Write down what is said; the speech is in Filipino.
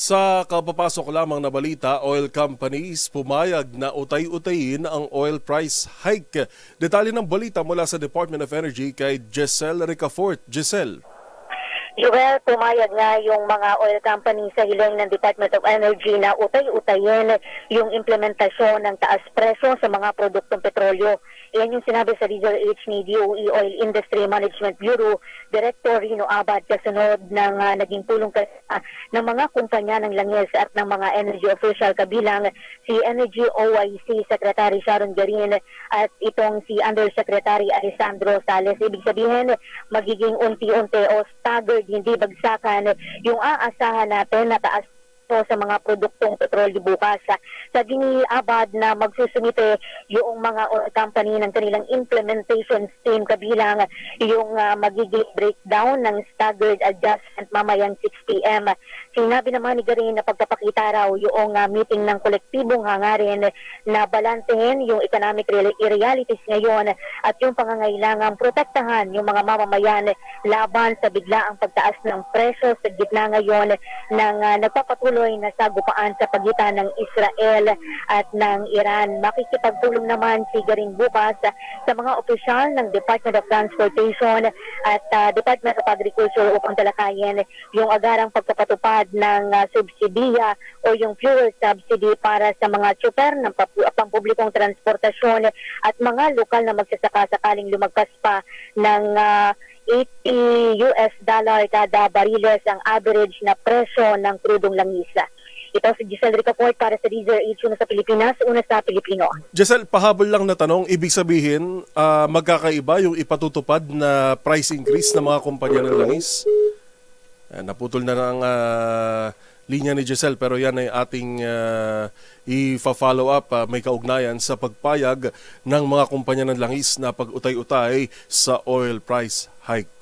Sa kapapasok lamang na balita, oil companies pumayag na utay-utayin ang oil price hike. Detalye ng balita mula sa Department of Energy kay Giselle Ricafort. Giselle. Joel, pumayag nga yung mga oil company sa hiling ng Department of Energy na utay-utayin yung implementasyon ng taas presyo sa mga produktong petrolyo. Iyan yung sinabi sa Rizal H ni DOE Oil Industry Management Bureau Director Rino Abad kasunod ng naging pulong ng mga kumpanya ng langis at ng mga energy official kabilang si Energy OIC Secretary Sharon Garin at itong si Undersecretary Alessandro Sales. Ibig sabihin, magiging unti-unti o staggered, hindi bagsakan yung aasahan natin na taas sa mga produktong petrolyo bukas. Sa Abad na magsusumite yung mga oil company ng kanilang implementation scheme kabilang yung magiging breakdown ng staggered adjustment mamayang 6 p.m. Sinabi naman ni Garin na pagpapakita raw yung meeting ng kolektibong hangarin na balansehin yung economic realities ngayon at yung pangangailangang protektahan yung mga mamamayan laban sa biglaang pagtaas ng presyo sa gitna ngayon ng nagpapatuloy na sagupaan sa pagitan ng Israel at ng Iran. Makikipagtulong naman si Garin bukas sa mga opisyal ng Department of Transportation at Department of Agriculture upang talakayin yung agarang pagpapatupad ng subsidiya o yung fuel subsidy para sa mga tsuper ng pampublikong transportasyon at mga lokal na magsasaka sakaling lumagpas pa ng $80 kada bariles ang average na presyo ng krudong langis. Ito si Giselle Ricafort para sa Rizal H sa Pilipinas, una sa Pilipino. Giselle, pahabol lang na tanong, ibig sabihin magkakaiba yung ipatutupad na price increase ng mga kumpanya ng langis? Naputol na ng linya ni Giselle pero yan ay ating i-follow up, may kaugnayan sa pagpayag ng mga kumpanya ng langis na pag-utay-utay sa oil price hike.